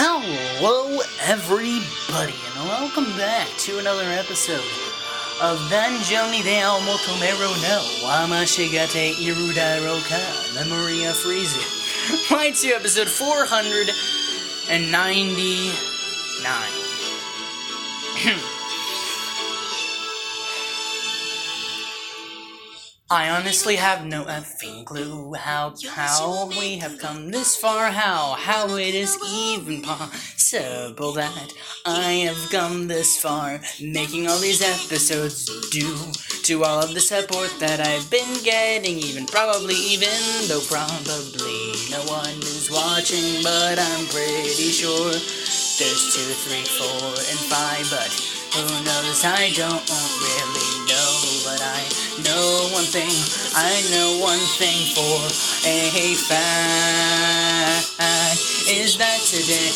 Hello everybody, and welcome back to another episode of Danjoni de Motomero no Wamashigate Irudaro ka Memoria Freese. Right to episode 499. I honestly have no effing clue how we have come this far, how it is even possible that I have come this far, making all these episodes due to all of the support that I've been getting, even though probably no one is watching, but I'm pretty sure there's 2, 3, 4, and 5, but who knows, I don't really know, but I know one thing for a fact, is that today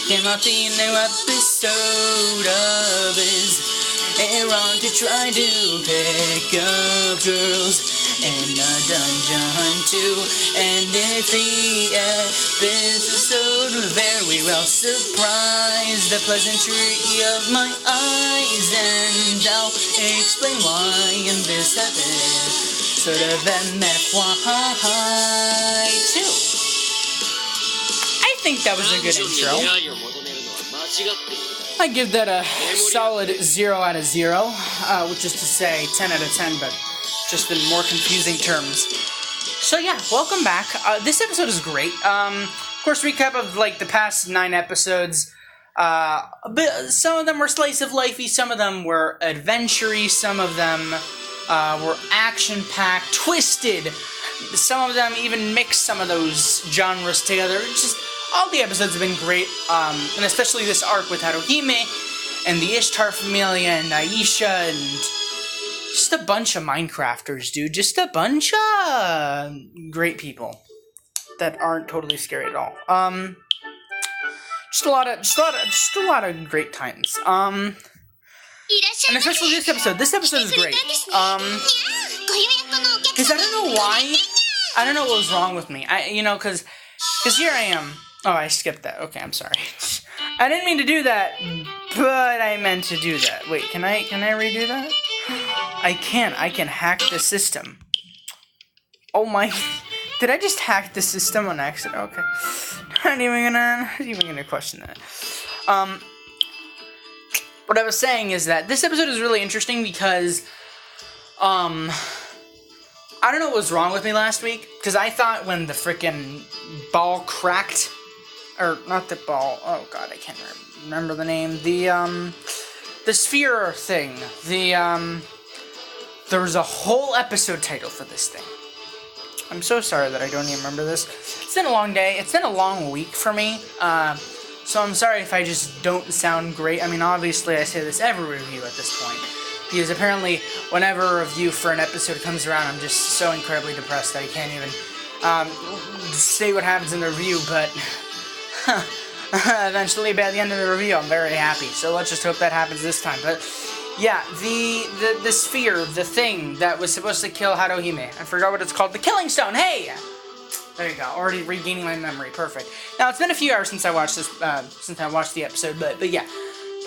came out the new episode of Is Aaron to try to pick up girls in a dungeon too, and if the episode very well surprised the pleasantry of my eyes, and I'll explain why in this episode of Memoria 2. I think that was a good intro. I give that a solid 0 out of 0, which is to say 10 out of 10, but just in more confusing terms. So yeah, welcome back. This episode is great. Of course, recap of like the past 9 episodes. Some of them were slice of lifey, some of them were adventure-y, some of them were action-packed, twisted. Some of them even mixed some of those genres together. Just all the episodes have been great, and especially this arc with Haruhime and the Ishtar familia and Aisha and just a bunch of Minecrafters, dude. Just a bunch of great people that aren't totally scary at all. Just a lot of great times. And especially this episode. This episode is great. Because I don't know why. I don't know what was wrong with me. Because here I am. Oh, I skipped that. Okay, I'm sorry. I didn't mean to do that, but I meant to do that. Wait, can I redo that? I can hack the system. Oh my, did I just hack the system on accident? Okay. Not even gonna question that. What I was saying is that this episode is really interesting because, I don't know what was wrong with me last week, because I thought when the frickin' ball cracked, or not the ball, oh god, I can't remember the name, the sphere thing, there was a whole episode title for this thing. I'm so sorry that I don't even remember this. It's been a long day, it's been a long week for me, so I'm sorry if I just don't sound great. I mean, obviously I say this every review at this point, because apparently whenever a review for an episode comes around, I'm just so incredibly depressed that I can't even say what happens in the review, but eventually by the end of the review I'm very happy, so let's just hope that happens this time. But yeah, the sphere, the thing that was supposed to kill Haruhime, I forgot what it's called, the Killing Stone, hey! There you go, already regaining my memory, perfect. Now, it's been a few hours since I watched this, since I watched the episode, but yeah.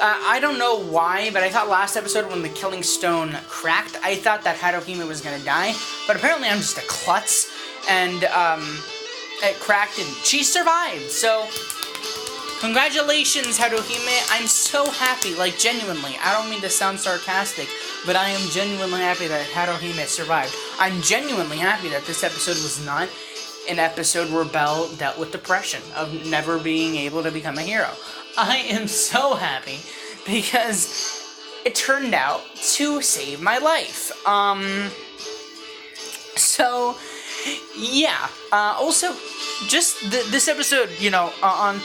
I don't know why, but I thought last episode when the Killing Stone cracked, I thought that Haruhime was gonna die, but apparently I'm just a klutz, and it cracked and she survived, so congratulations, Haruhime. I'm so happy, like genuinely. I don't mean to sound sarcastic, but I am genuinely happy that Haruhime survived. I'm genuinely happy that this episode was not an episode where Belle dealt with depression of never being able to become a hero. I am so happy because it turned out to save my life. So yeah. Also, just this episode, on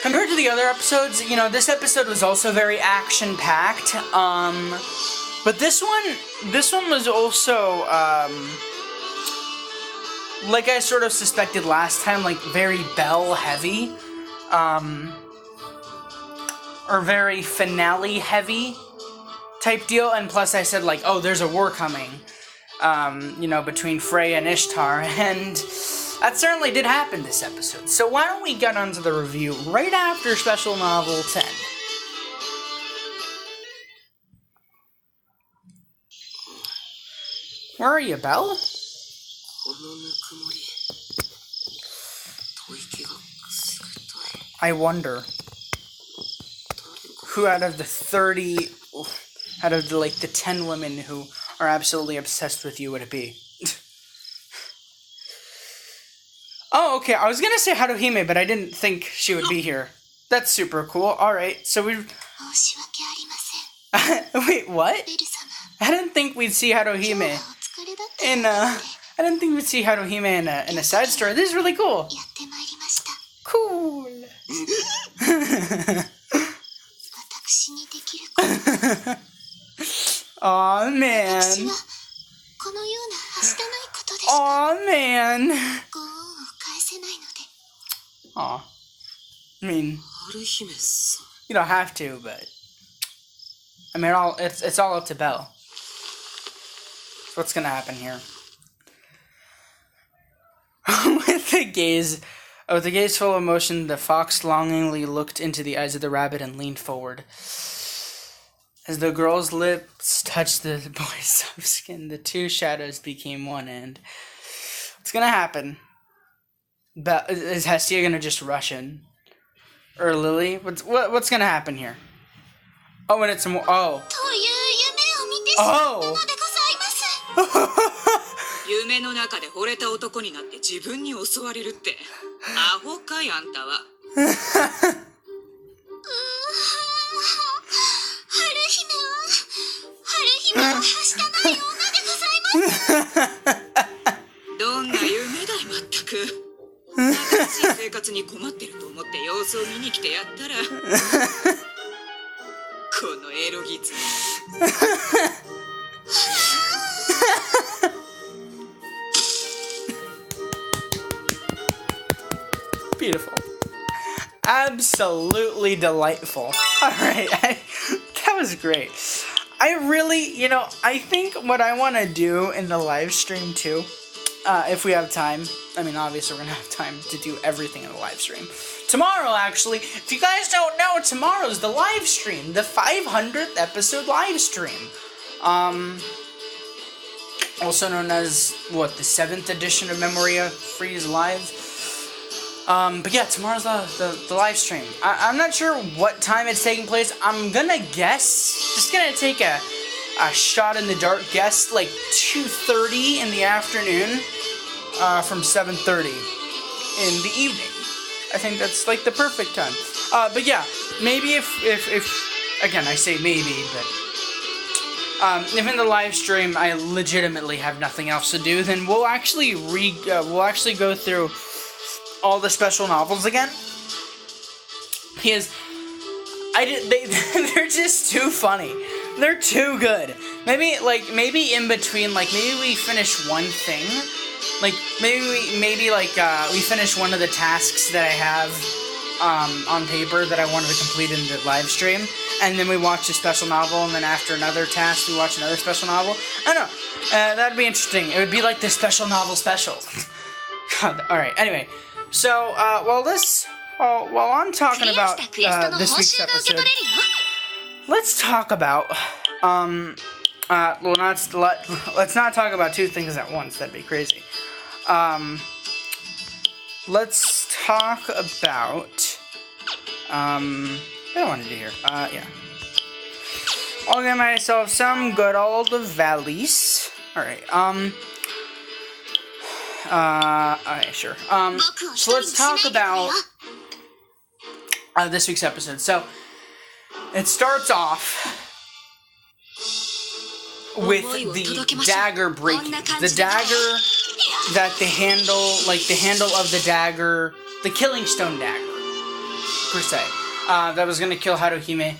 compared to the other episodes, this episode was also very action-packed. But this one was also, like I sort of suspected last time, like very Belle-heavy, or very finale-heavy type deal. And plus, I said like, oh, there's a war coming, between Freya and Ishtar, and That certainly did happen this episode. So why don't we get onto the review right after Special Novel 10. Where are you, Belle? I wonder who out of the 10 women who are absolutely obsessed with you would it be? Oh, okay, I was gonna say Haruhime, but I didn't think she would be here. That's super cool. Alright, so we... Wait, what? I didn't think we'd see Haruhime in a side story. This is really cool. Cool. Aw, man. Aw, man. Aw. I mean, you don't have to, but... I mean, it's all up to Belle. So what's gonna happen here? With a gaze full of emotion, the fox longingly looked into the eyes of the rabbit and leaned forward. As the girl's lips touched the boy's soft skin, the two shadows became one, and... What's gonna happen? Is Hestia gonna just rush in? Or Lily? What's gonna happen here? Oh, and it's more... Oh. Oh! 夢の中で惚れた男になって自分に襲われるってアホかいあんたは。春姫ははしたない女でございます。どんな夢だいまったく。新しい生活に困ってると思って様子を見に来てやったらこのエロギツ。Beautiful. Absolutely delightful. Alright, that was great. I really, I think what I want to do in the live stream too, if we have time, I mean, obviously we're going to have time to do everything in the live stream. Tomorrow, actually, if you guys don't know, tomorrow's the live stream, the 500th episode live stream. Also known as, the 7th edition of Memoria, Freeze Live. But yeah, tomorrow's the live stream. I'm not sure what time it's taking place. I'm gonna guess, just gonna take a shot in the dark guess, like 2:30 in the afternoon, from 7:30 in the evening. I think that's like the perfect time. But yeah, maybe if again, I say maybe, but if in the live stream I legitimately have nothing else to do, then we'll actually go through all the special novels again, because they're just too funny. They're too good. Maybe in between, maybe we finish one thing, maybe we finish one of the tasks that I have on paper that I wanted to complete in the live stream, and then we watch a special novel, and then after another task we watch another special novel. I don't know. That'd be interesting. It would be like the special novel special. Alright, anyway. So, while I'm talking about this week's episode, let's talk about, let's not talk about two things at once, that'd be crazy. Let's talk about, what do I want to do here? Yeah. I'll get myself some good old valleys. Alright, alright, sure. So let's talk about this week's episode. So, it starts off with the dagger breaking. The dagger that the handle of the dagger, the Killing Stone dagger, per se, that was gonna kill Haruhime,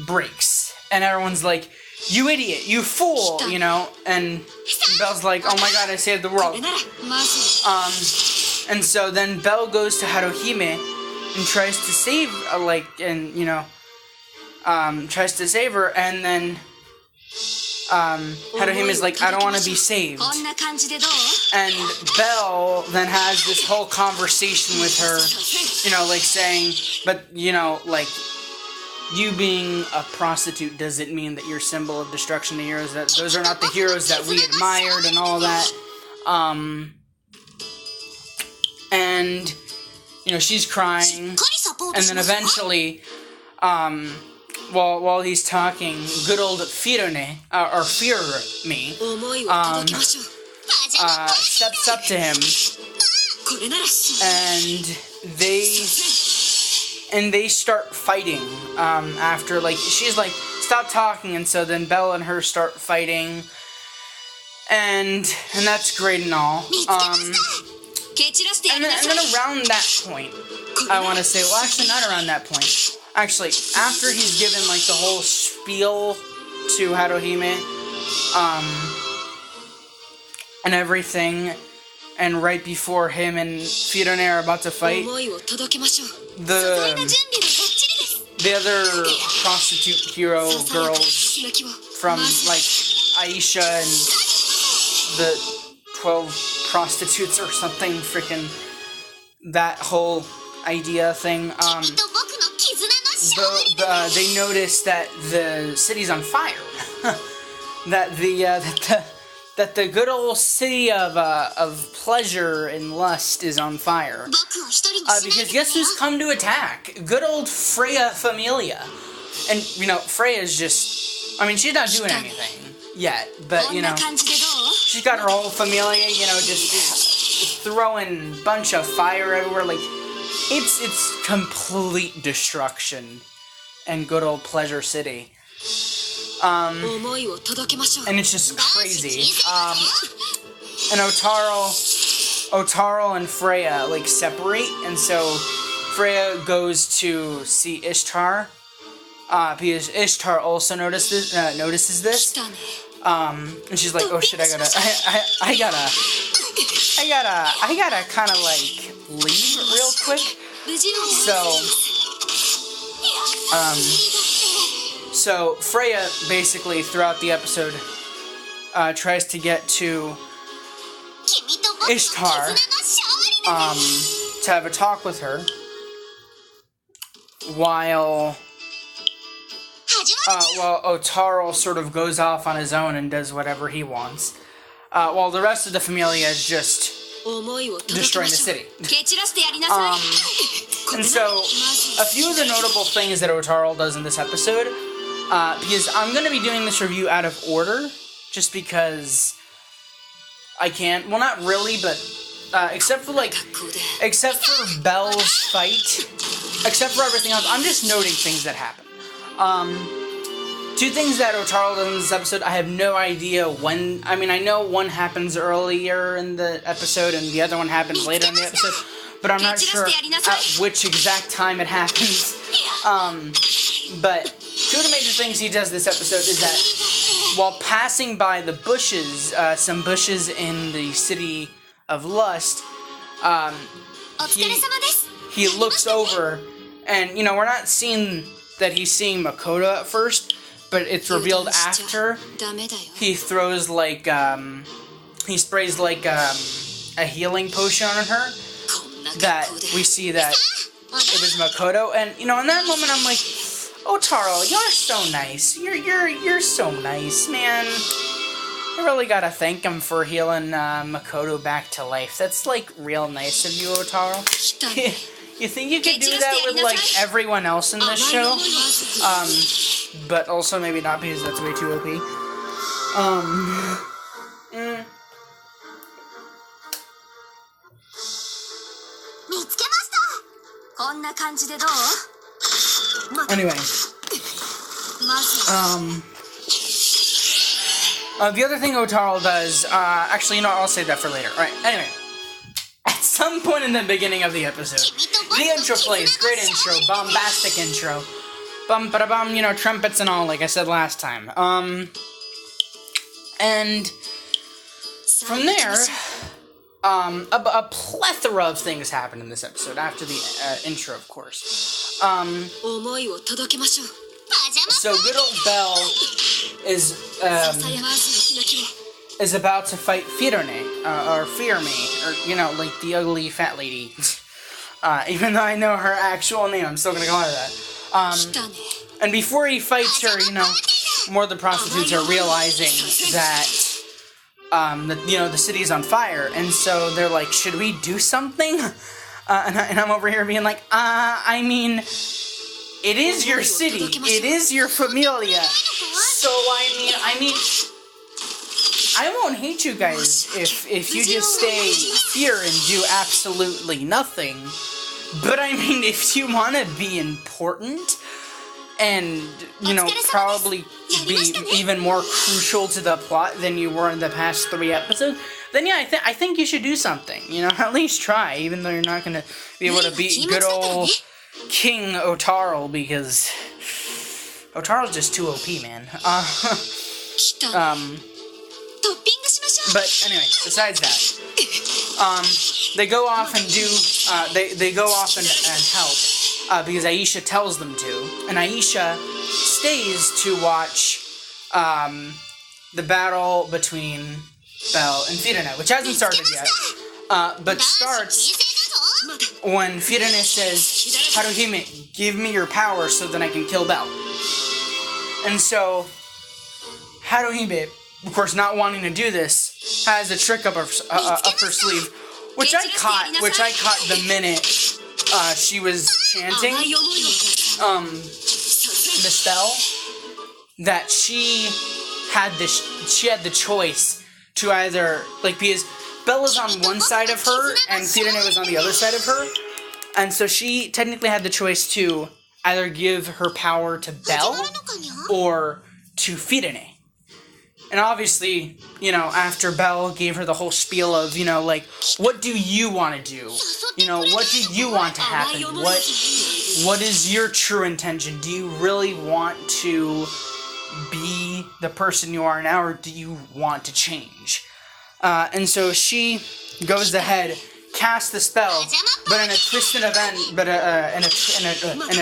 breaks. And everyone's like, you idiot, you fool, and Belle's like, oh my god, I saved the world. And so then Belle goes to Haruhime and tries to save, tries to save her, and then, Haruhime's like, I don't want to be saved. And Belle then has this whole conversation with her, like saying, but, like, you being a prostitute doesn't mean that you're a symbol of destruction to heroes. That those are not the heroes that we admired and all that. And, she's crying. And then eventually, while he's talking, good old Firone, or Fear-me, steps up to him, and they start fighting, after, like, she's like, stop talking, and so then Belle and her start fighting, and that's great and all, and then around that point, I want to say, well, actually, not around that point. Actually, after he's given, like, the whole spiel to Haruhime, and everything, and right before him and Firone are about to fight, the other prostitute hero girls from, like, Aisha and the 12 prostitutes or something, freaking that whole idea thing, they notice that the city's on fire. that the good old city of pleasure and lust is on fire. Because guess who's come to attack? Good old Freya Familia. And, Freya's just, she's not doing anything yet, but, she's got her whole Familia, just throwing a bunch of fire everywhere, like, it's complete destruction in good old Pleasure City. And it's just crazy. And Otaro and Freya, like, separate, and so Freya goes to see Ishtar, because Ishtar also notices this, and she's like, oh shit, I gotta kind of, like, leave real quick. So Freya basically throughout the episode tries to get to Ishtar to have a talk with her, while Otaro sort of goes off on his own and does whatever he wants, while the rest of the Familia is just destroying the city. And so, a few of the notable things that Otaro does in this episode, because I'm going to be doing this review out of order, just because I can. Well, not really, but except for Belle's fight, except for everything else, I'm just noting things that happen. Two things that Otaro does in this episode, I have no idea when. I know one happens earlier in the episode and the other one happens later in the episode, but I'm not sure at which exact time it happens. But two of the major things he does this episode is that while passing by the bushes, some bushes in the city of Lust, he looks over, and, we're not seeing that he's seeing Makoto at first, but it's revealed after. He throws, like, he sprays, like, a healing potion on her, that we see that it was Makoto, and, in that moment I'm like, Otaro, you're so nice. You're so nice, man. I really gotta thank him for healing Makoto back to life. That's, like, real nice of you, Otaro. You think you could do that with, like, everyone else in this show? But also maybe not, because that's way too OP. Anyway. The other thing Otaro does, actually, I'll save that for later. Alright, anyway. At some point in the beginning of the episode, the intro plays. Great intro, bombastic intro. Bum-ba-da-bum, trumpets and all, like I said last time. And from there, a plethora of things happen in this episode, after the intro, of course. So good old Belle is about to fight Firone, or Fear Me, or, you know, like the ugly fat lady. Even though I know her actual name, I'm still gonna call her that. And before he fights her, you know, more of the prostitutes are realizing that, you know, the city's on fire, and so they're like, should we do something? And I'm over here being like, I mean, it is your city, it is your familia, so I mean, I won't hate you guys if you just stay here and do absolutely nothing, but I mean, if you want to be important, and, you know, probably be even more crucial to the plot than you were in the past 3 episodes, then yeah, I think you should do something, you know, at least try, even though you're not gonna be able to beat good old King Otarl, because Otarl's just too OP, man. But anyway, besides that, they go off and do, they go off and help, because Aisha tells them to, and Aisha stays to watch, the battle between Belle and Firone, which hasn't started yet, but starts when Firone says, Haruhime, give me your power so that I can kill Belle. And so, Haruhime, of course not wanting to do this, has a trick up her sleeve, which I caught the minute, she was chanting, the spell, that she had the choice to either, like, because Belle was on one side of her, and Firone was on the other side of her, and so she technically had the choice to either give her power to Belle, or to Firone. And obviously, you know, after Belle gave her the whole spiel of, you know, like, what do you want to do? You know, what do you want to happen? What is your true intention? Do you really want to be the person you are now, or do you want to change? And so she goes ahead, casts the spell, but in a twisted event, but in a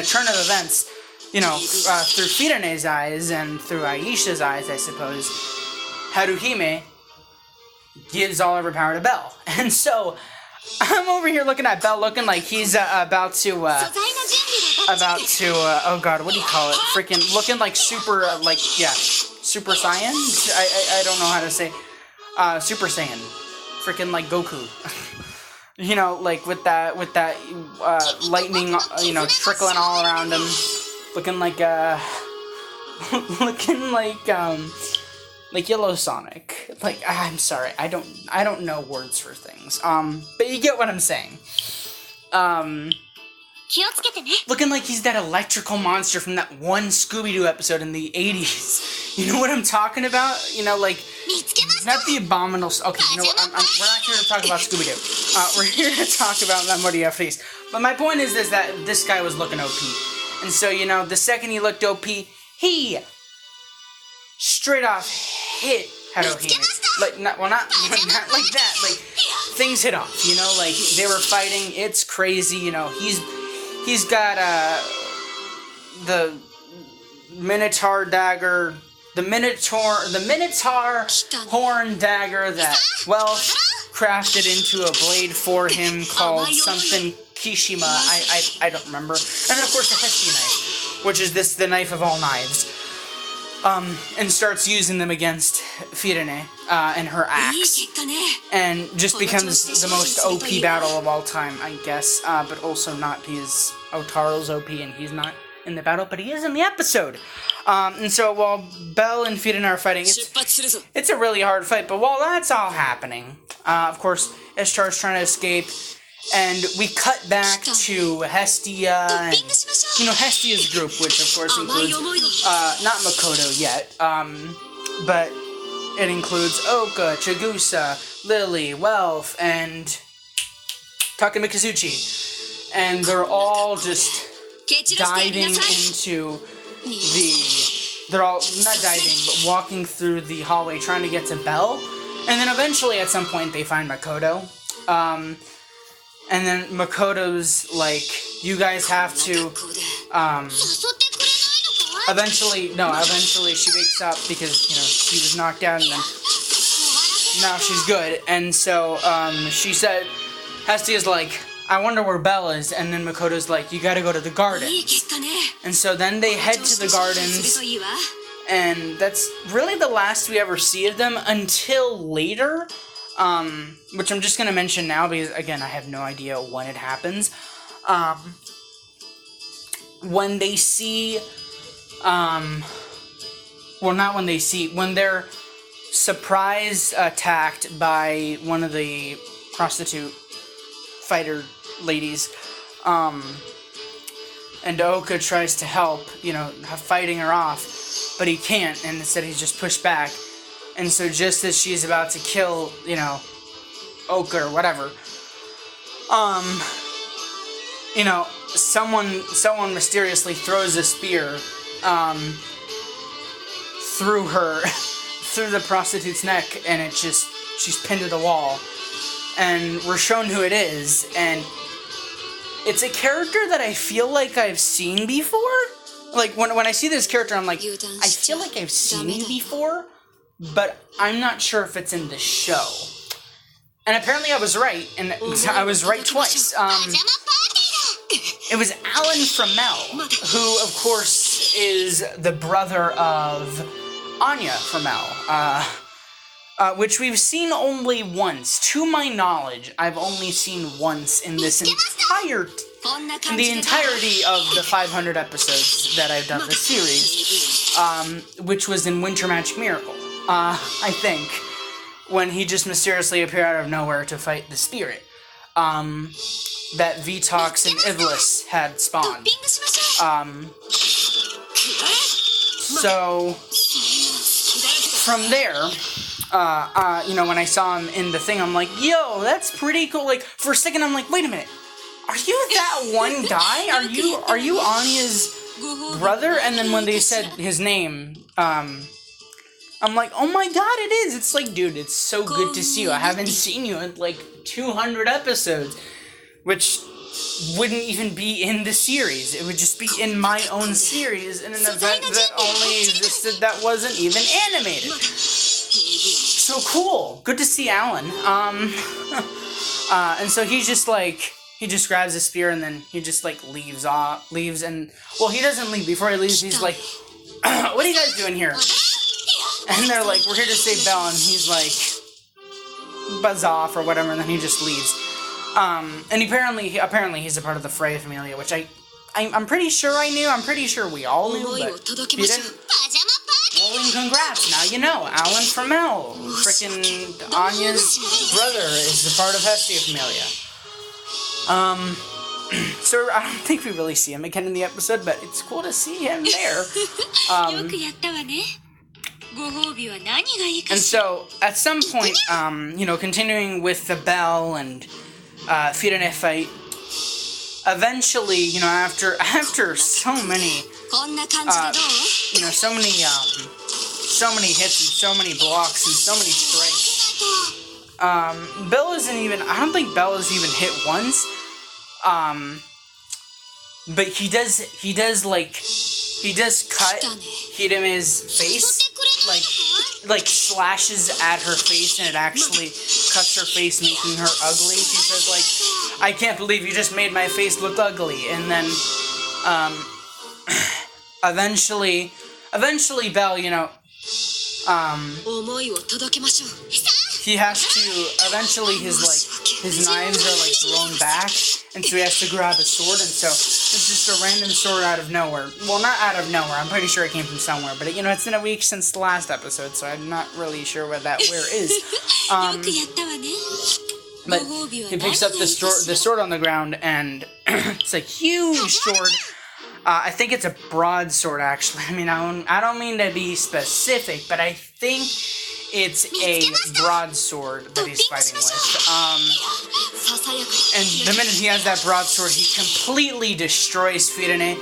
turn of events, you know, through Firone's eyes and through Aisha's eyes, I suppose, Haruhime gives all of her power to Belle. And so, I'm over here looking at Belle looking like he's about to, oh god, what do you call it? Freaking looking like super, Super Saiyan? I don't know how to say, Super Saiyan. Freaking like Goku. You know, like with that, lightning, you know, trickling all around him. Looking like Yellow Sonic. Like, I'm sorry, I don't know words for things. But you get what I'm saying. Looking like he's that electrical monster from that one Scooby-Doo episode in the 80s. You know what I'm talking about? You know, like, not the abominable... Okay, you know what, we're not here to talk about Scooby-Doo. We're here to talk about Memoria Freese. But my point is that this guy was looking OP. And so, you know, the second he looked OP, he straight off hit Haruhime. Like, not like that. Like, things hit off, you know? Like, they were fighting. It's crazy, you know. He's got, the Minotaur dagger, the Minotaur horn dagger that Wealth crafted into a blade for him called something Kishima, I don't remember. And then, of course, the Hestia knife, which is the knife of all knives. And starts using them against Firone, and her axe. And just becomes the most OP battle of all time, I guess. But also not, because Otaro's OP and he's not in the battle, but he is in the episode. And so while Belle and Firone are fighting, it's a really hard fight, but while that's all happening, of course, Ishtar's trying to escape. And we cut back to Hestia and, you know, Hestia's group, which of course includes, not Makoto yet, but it includes Oka, Chigusa, Lily, Wealth, and Takumi Kazuchi. And they're all just diving into they're all, not diving, but walking through the hallway trying to get to Belle. And then eventually at some point they find Makoto. And then Makoto's like, you guys have to, eventually she wakes up because, you know, she was knocked out, and then now she's good. And so, she said, Hestia's like, I wonder where Belle is, and then Makoto's like, you gotta go to the gardens. And so then they head to the gardens, and that's really the last we ever see of them until later, which I'm just gonna mention now because, again, I have no idea when it happens. When they see, when they're surprise attacked by one of the prostitute fighter ladies, and Oka tries to help, you know, fighting her off, but he can't, and instead he's just pushed back. And so just as she's about to kill, you know, Oka or whatever, you know, someone mysteriously throws a spear through her, through the prostitute's neck, and it just, she's pinned to the wall. And we're shown who it is, and it's a character that I feel like I've seen before. Like, when I see this character, I'm like, I feel like I've seen you before, but I'm not sure if it's in the show. And apparently I was right, and I was right twice. It was Alan Fromell, who, of course, is the brother of Anya Fromell, which we've seen only once. To my knowledge, I've only seen once in this in the entirety of the 500 episodes that I've done this series, which was in Winter Magic Miracle, I think, when he just mysteriously appeared out of nowhere to fight the spirit that Vitox and Iblis had spawned. So from there, you know, when I saw him in the thing, I'm like, yo, that's pretty cool. Like, for a second, I'm like, wait a minute, are you that one guy? Are you Anya's brother? And then when they said his name, I'm like, oh my god, it is. It's like, dude, it's so good to see you. I haven't seen you in like 200 episodes, which wouldn't even be in the series. It would just be in my own series in an event that only existed that wasn't even animated. So cool. Good to see Alan. And so he's just like, he just grabs a spear and then he just like leaves and, well, he doesn't leave. Before he leaves, he's like, what are you guys doing here? And they're like, we're here to save Belle, and he's like, buzz off or whatever, and then he just leaves. And apparently he's a part of the Frey Familia, which I'm pretty sure I knew. I'm pretty sure we all knew, but if you didn't, well, then congrats. Now you know. Alan Fromell, frickin' Anya's brother, is a part of Hestia Familia. So I don't think we really see him again in the episode, but it's cool to see him there. And so, at some point, you know, continuing with the Belle and Firene fight, eventually, you know, after so many, you know, so many hits and so many blocks and so many strikes, Belle isn't even, I don't think Belle is even hit once, but he does cut Hideme's face, like slashes at her face, and it actually cuts her face, making her ugly. She says, like, I can't believe you just made my face look ugly. And then, eventually Belle, you know, he has to, eventually his knives are, like, thrown back, and so he has to grab a sword, and so it's just a random sword out of nowhere. Well, not out of nowhere, I'm pretty sure it came from somewhere, but, you know, it's been a week since the last episode, so I'm not really sure where that is. But he picks up the sword on the ground, and it's a huge sword. I think it's a broadsword, actually. I mean, I don't mean to be specific, but I think it's a broadsword that he's fighting with. And the minute he has that broadsword, he completely destroys Firene,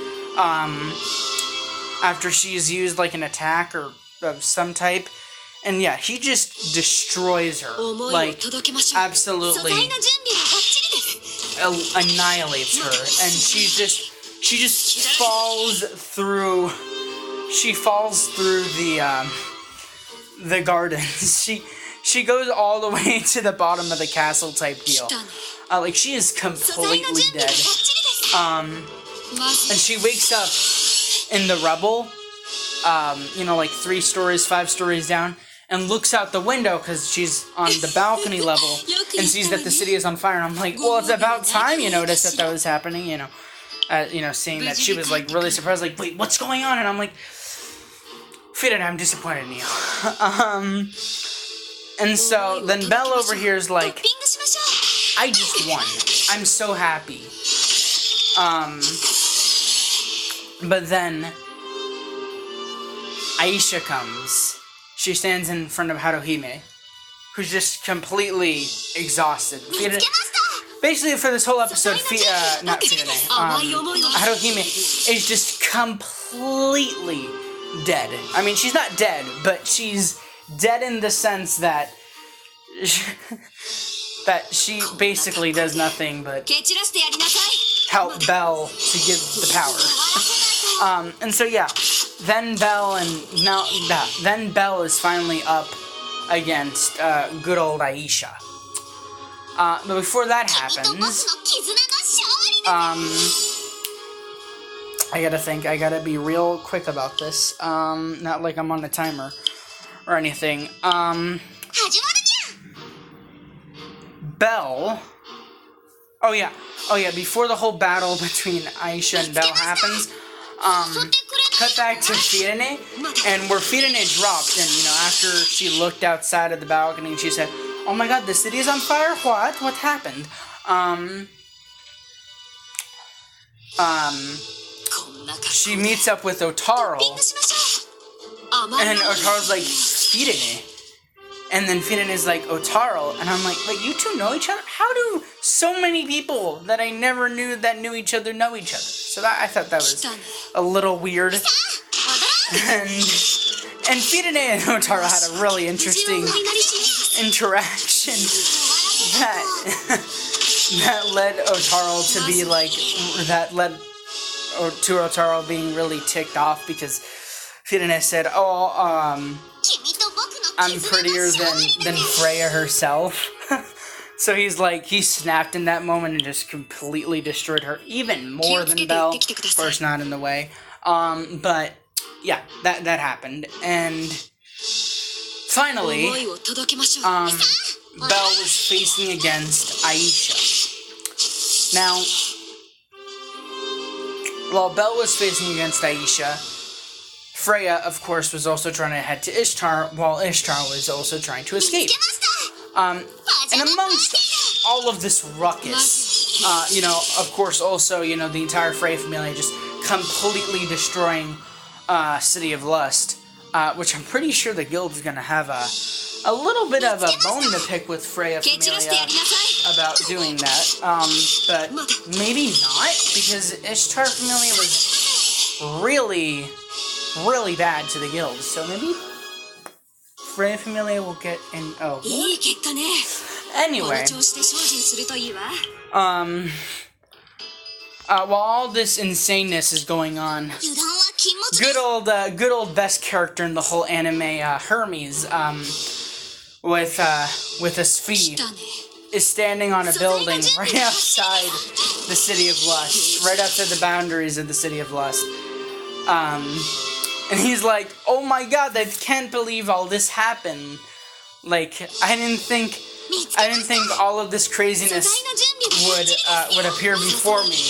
after she's used, like, an attack or of some type. And yeah, he just destroys her, like, absolutely annihilates her, and she just falls through she falls through the gardens. She goes all the way to the bottom of the castle type deal. Like, she is completely dead. And she wakes up in the rubble, you know, like 3 stories, 5 stories down, and looks out the window because she's on the balcony level and sees that the city is on fire. And I'm like, well, it's about time you noticed that was happening, you know, seeing that she was like really surprised, like, wait, what's going on? And I'm like, Fiden, I'm disappointed in you. And so then Belle over here is like, I just won. I'm so happy. But then Aisha comes. She stands in front of Haruhime, who's just completely exhausted. Basically, for this whole episode, not Fidene, Haruhime is just completely dead. I mean, she's not dead, but she's dead in the sense that she basically does nothing but help Belle to give the power. And so yeah, then Belle is finally up against good old Aisha. But before that happens, I gotta be real quick about this. Not like I'm on a timer or anything. Belle. Oh yeah, before the whole battle between Aisha and Belle happens, cut back to Fidene, and where Fidene dropped, and, you know, after she looked outside of the balcony, she said, oh my god, the city is on fire, what? What happened? She meets up with Otaro, and Otaro's like, Fidene. And then Fidene is like, Otaro, and I'm like, wait, you two know each other? How do so many people that I never knew that knew each other know each other? So I thought that was a little weird. And Fidene and Otaro had a really interesting interaction that led Otaro to be like, that led to Otaro being really ticked off because Fidene said, I'm prettier than Freya herself. So he snapped in that moment and just completely destroyed her, even more than Belle. Of course, not in the way. But yeah, that happened. And finally, Belle was facing against Aisha. Now, while Belle was facing against Aisha, Freya, of course, was also trying to head to Ishtar, while Ishtar was also trying to escape. And amongst all of this ruckus, you know, of course, also, you know, the entire Freya family just completely destroying City of Lust, which I'm pretty sure the guild is going to have a little bit of a bone to pick with Freya Familia about doing that. But maybe not, because Ishtar Familia was really bad to the guild, so maybe Freya Familia will get in. Oh. Anyway, while all this insaneness is going on, good old best character in the whole anime, Hermes, with a Sphi, is standing on a building right outside the City of Lust, right outside the boundaries of the City of Lust. And he's like, oh my god, I can't believe all this happened. Like, I didn't think all of this craziness would appear before me.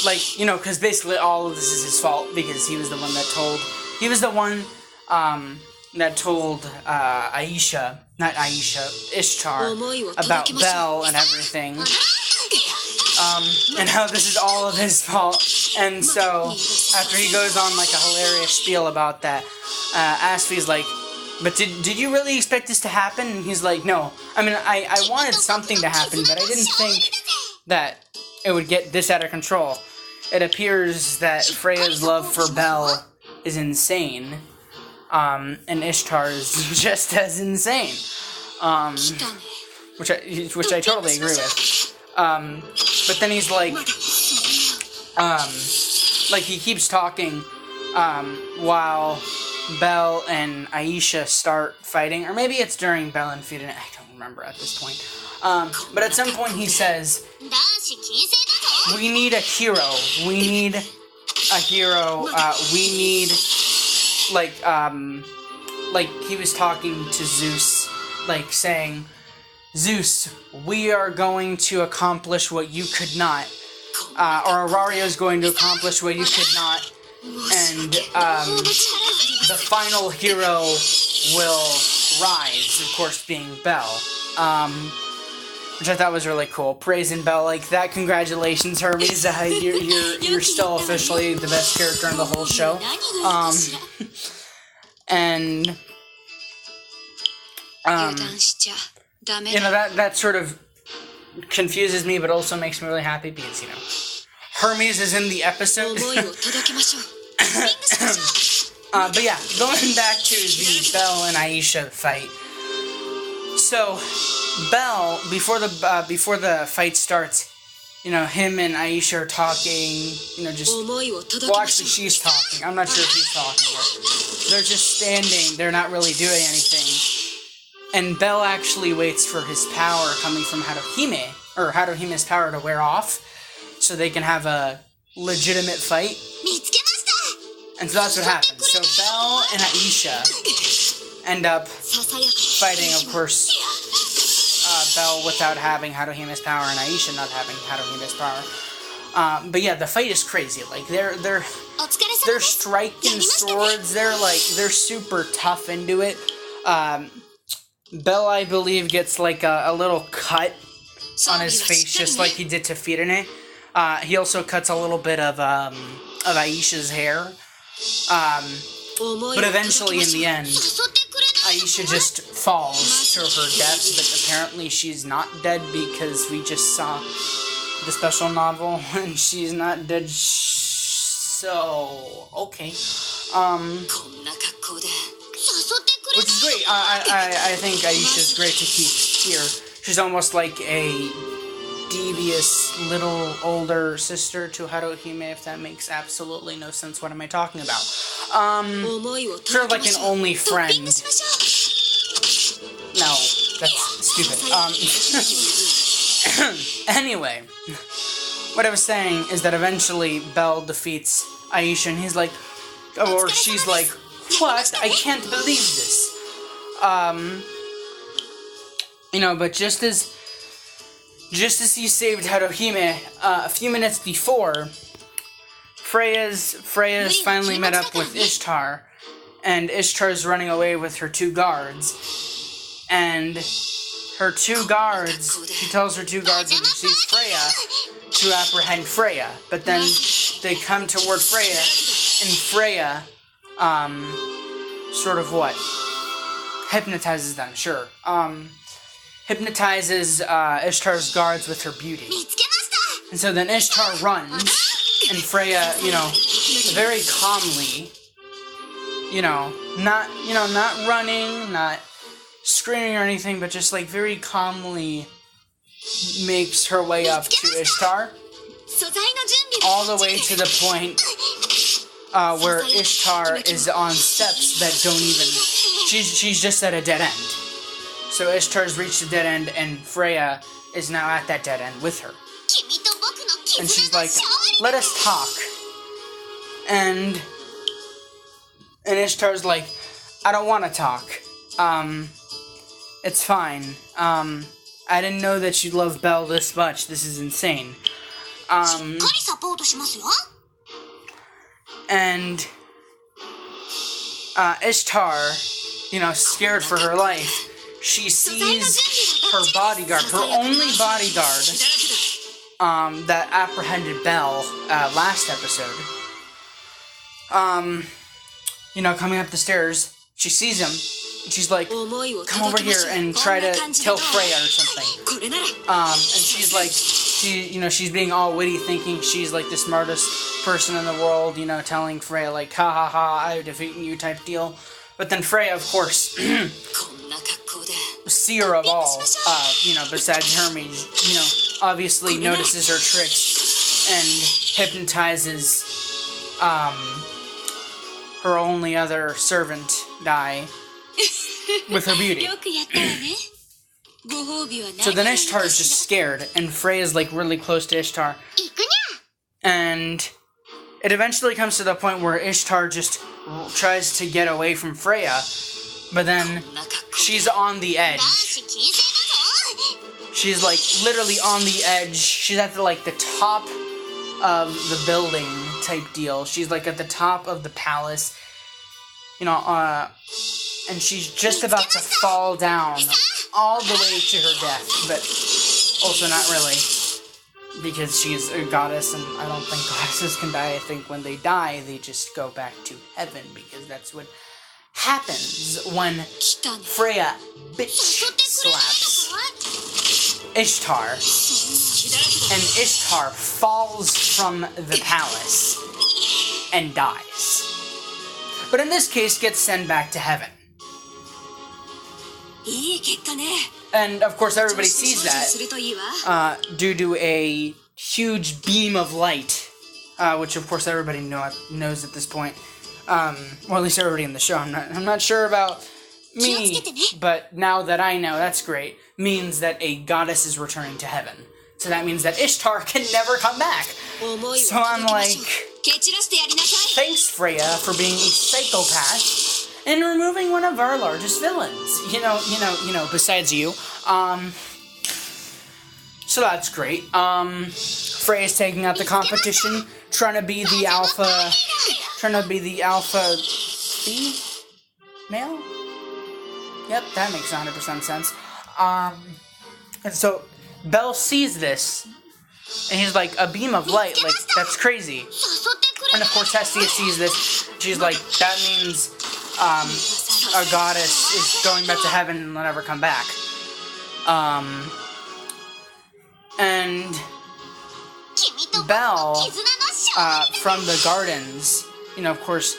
Like, you know, because basically all of this is his fault, because he was the one that told Ishtar, about Belle and everything. And how this is all of his fault. And so, after he goes on like a hilarious spiel about that, Asphy's like, but did you really expect this to happen? And he's like, no. I mean, I wanted something to happen, but I didn't think that it would get this out of control. It appears that Freya's love for Belle is insane, and Ishtar is just as insane, which I totally agree with. But then he's like he keeps talking while Belle and Aisha start fighting, or maybe it's during Belle and Fidene, I don't remember at this point. But at some point he says, we need a hero. We need a hero. We need, like he was talking to Zeus, like saying, Zeus, we are going to accomplish what you could not. Or Arario is going to accomplish what you could not. And the final hero will rise, of course, being Belle. Which I thought was really cool. Praising Belle like that. Congratulations, Hermes. You're still officially the best character in the whole show. And you know, that sort of confuses me, but also makes me really happy because, you know, Hermes is in the episode. But yeah, going back to the Belle and Aisha fight. So, Belle, before the fight starts, you know, him and Aisha are talking, you know, just, well, actually, she's talking. I'm not sure if he's talking, but they're just standing. They're not really doing anything. And Belle actually waits for his power coming from Haruhime, or Haruhime's power to wear off, so they can have a legitimate fight. And so that's what happens. So Belle and Aisha end up fighting, of course, Belle without having Haruhime's power and Aisha not having Haruhime's power. But yeah, the fight is crazy. Like they're striking swords. They're super tough into it. Belle, I believe, gets like a little cut on his face, just like he did to Fidene. He also cuts a little bit of Aisha's hair. But eventually, in the end, Aisha just falls to her death, but apparently she's not dead because we just saw the special novel and she's not dead. So, okay. Which is great. I think Aisha's great to keep here. She's almost like a devious little older sister to Haruhime, if that makes absolutely no sense. What am I talking about? Sort of like an only friend. No, that's stupid. Anyway, what I was saying is that eventually Belle defeats Aisha, and he's like, or she's like, what? I can't believe this. You know, but just as he saved Haruhime, a few minutes before, Freya's finally met up with Ishtar, and Ishtar's running away with her two guards, and her two guards, she tells her two guards that she's Freya to apprehend Freya, but then they come toward Freya, and Freya, sort of what? Hypnotizes them, sure. Hypnotizes Ishtar's guards with her beauty. And so then Ishtar runs, and Freya, you know, very calmly, not running, not screaming or anything, but just like very calmly makes her way up to Ishtar, all the way to the point where Ishtar is on steps that don't even, she's just at a dead end. So Ishtar's reached a dead end, and Freya is now at that dead end with her. And she's like, let us talk. And Ishtar's like, I don't want to talk. It's fine. I didn't know that you love Belle this much. This is insane. And Ishtar, you know, scared for her life, she sees her bodyguard, her only bodyguard, that apprehended Belle last episode. You know, coming up the stairs, she sees him, and she's like, come over here and try to kill Freya or something. And she's like, she's being all witty, thinking she's like the smartest person in the world, you know, telling Freya like, ha ha ha, I've defeated you type deal. But then Freya, of course, seer of all, besides Hermes, obviously notices her tricks and hypnotizes her only other servant die with her beauty. So then Ishtar is just scared, and Freya's like really close to Ishtar. And it eventually comes to the point where Ishtar just tries to get away from Freya, but then she's on the edge. She's like literally on the edge. She's at the top of the building type deal. She's like at the top of the palace, and she's just about to fall down all the way to her death, but also not really, because she's a goddess, and I don't think goddesses can die. I think when they die, they just go back to heaven, because that's what happens when Freya bitch slaps Ishtar, and Ishtar falls from the palace and dies. But in this case, gets sent back to heaven. And of course, everybody sees that due to a huge beam of light, which of course everybody knows at this point. Well, at least everybody in the show. I'm not sure about me, but now that I know, that's great. Means that a goddess is returning to heaven. So that means that Ishtar can never come back. So I'm like, thanks Freya for being a psychopath and removing one of our largest villains. Besides you. So that's great. Freya's taking out the competition, trying to be the alpha female? Yep, that makes 100% sense. And so Belle sees this, and he's like, a beam of light, like, that's crazy. And of course Hestia sees this, she's like, that means, a goddess is going back to heaven and will never come back. And Belle, from the gardens, of course,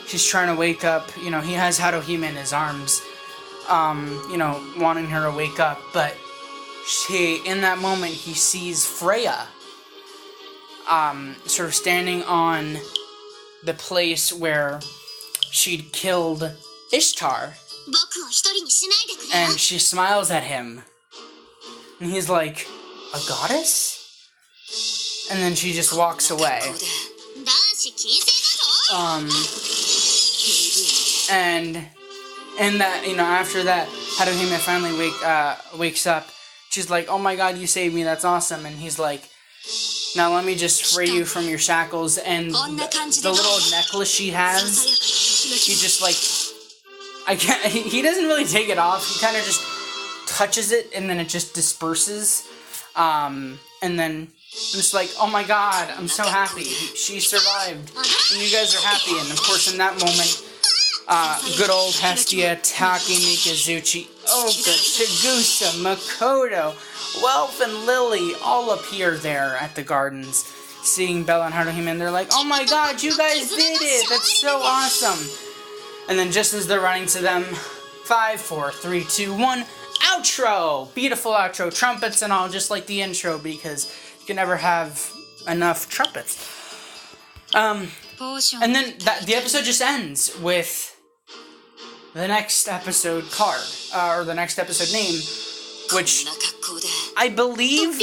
she's trying to wake up, he has Haruhime in his arms, wanting her to wake up, but in that moment, he sees Freya, sort of standing on the place where she'd killed Ishtar, and she smiles at him, and he's like, a goddess? And then she just walks away. And that, after that, Haruhime finally wakes up. She's like, oh my god, you saved me, that's awesome. And he's like, now let me just free you from your shackles. And the little necklace she has, he just he doesn't really take it off. He kind of just touches it, and then it just disperses. And then it's like, oh my god, I'm so happy. She survived, and you guys are happy. And of course, in that moment, good old Hestia, Taki, Mikazuchi, Oka, Chigusa, Makoto, Welf, and Lily all appear there at the gardens, seeing Bella and Haruhime, and they're like, oh my god, you guys did it! That's so awesome! And then just as they're running to them, 5, 4, 3, 2, 1, outro! Beautiful outro, trumpets and all, just like the intro, because you can never have enough trumpets. And then the episode just ends with the next episode card, or the next episode name, which I believe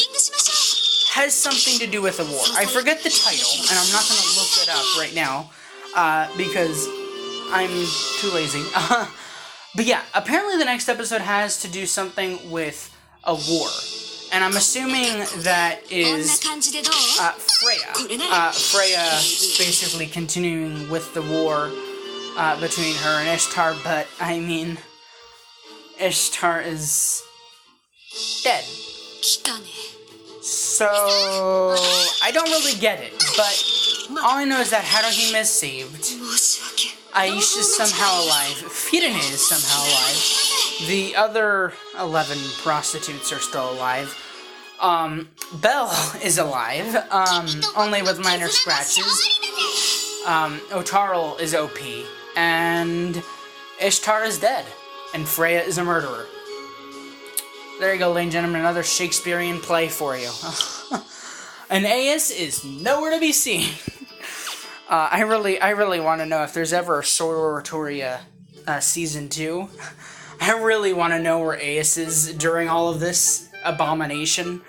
has something to do with a war. I forget the title, and I'm not going to look it up right now, because I'm too lazy. But yeah, apparently the next episode has to do something with a war. And I'm assuming that is Freya. Freya basically continuing with the war between her and Ishtar, but I mean, Ishtar is dead. So, I don't really get it, but all I know is that Haruhime is saved, Aisha's somehow alive, Firine is somehow alive, the other 11 prostitutes are still alive, Belle is alive, only with minor scratches, Otarl is OP, and Ishtar is dead, and Freya is a murderer. There you go, ladies and gentlemen, another Shakespearean play for you. And Aes is nowhere to be seen. I really want to know if there's ever a Sororatoria season 2. I really want to know where Ace is during all of this abomination.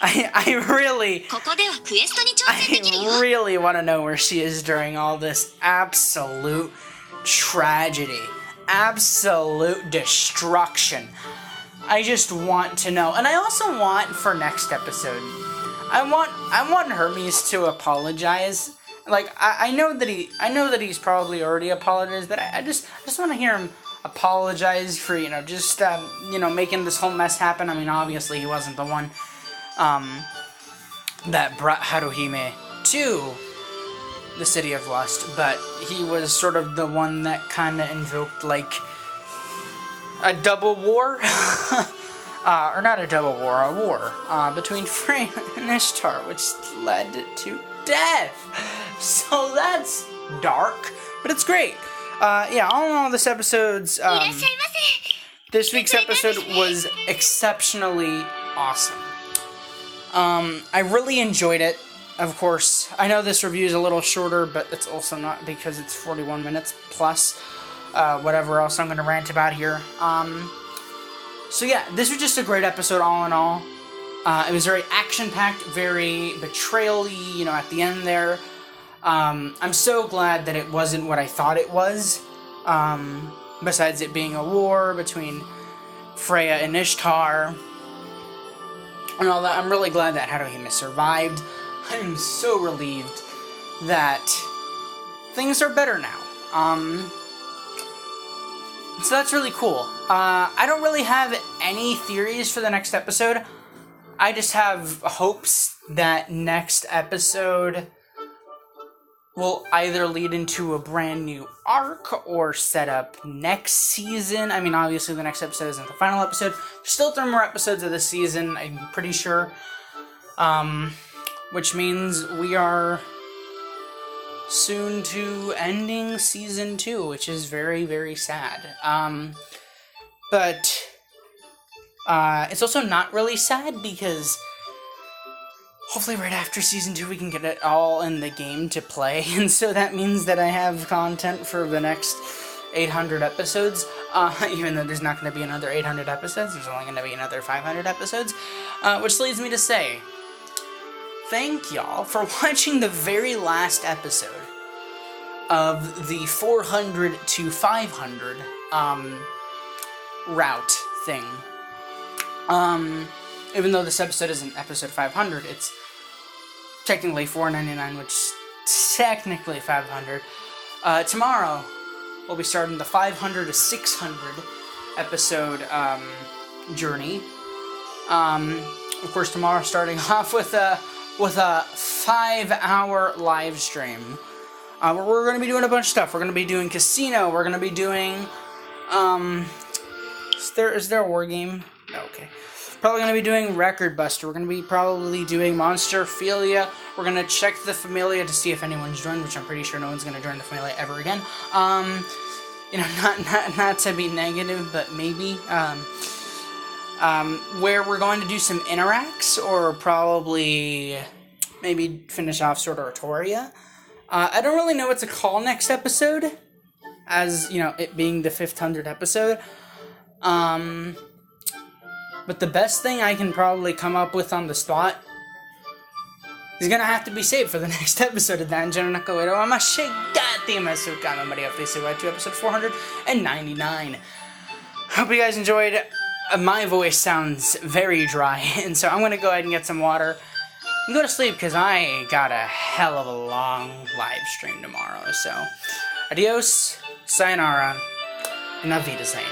I really want to know where she is during all this absolute tragedy, absolute destruction. I just want to know, and I also want for next episode, I want Hermes to apologize. Like I know that he's probably already apologized, but I just want to hear him apologize for just making this whole mess happen. I mean, obviously he wasn't the one that brought Haruhime to the City of Lust, but he was sort of the one that kind of invoked like a double war, or not a double war, a war between Freya and Ishtar, which led to death. So that's dark, but it's great. Yeah, all in all, this week's episode was exceptionally awesome. I really enjoyed it. Of course, I know this review is a little shorter, but it's also not because it's 41 minutes plus whatever else I'm going to rant about here. So yeah, this was just a great episode all in all. It was very action-packed, very betrayal-y, at the end there. I'm so glad that it wasn't what I thought it was. Besides it being a war between Freya and Ishtar and all that, I'm really glad that Haruhime survived. I'm so relieved that things are better now. So that's really cool. I don't really have any theories for the next episode. I just have hopes that next episode will either lead into a brand new arc or set up next season. I mean, obviously the next episode isn't the final episode. There's still 3 more episodes of this season, I'm pretty sure. Which means we are soon to ending season 2, which is very, very sad. But it's also not really sad because hopefully right after season 2 we can get it all in the game to play, and so that means that I have content for the next 800 episodes, even though there's not going to be another 800 episodes, there's only going to be another 500 episodes, which leads me to say, thank y'all for watching the very last episode of the 400 to 500 route thing. Even though this episode isn't episode 500, it's technically 499, which is technically 500. Tomorrow, we'll be starting the 500 to 600 episode journey. Of course, tomorrow starting off with a 5-hour live stream. We're going to be doing a bunch of stuff. We're going to be doing Casino. We're going to be doing... Is there a war game? No, okay. Probably going to be doing Record Buster. We're going to be probably doing Monsterphilia. We're going to check the Familia to see if anyone's joined, which I'm pretty sure no one's going to join the Familia ever again. Not to be negative, but maybe. Where we're going to do some interacts, or probably maybe finish off Sororatoria. I don't really know what to call next episode, as, it being the 500th episode. But the best thing I can probably come up with on the spot is gonna have to be saved for the next episode of Danjiro Nakawedo Amashigati Masuka Memoria Freese to episode 499. Hope you guys enjoyed. My voice sounds very dry, and so I'm gonna go ahead and get some water and go to sleep, because I got a hell of a long live stream tomorrow. So, adios, sayonara, and auf Wiedersehen.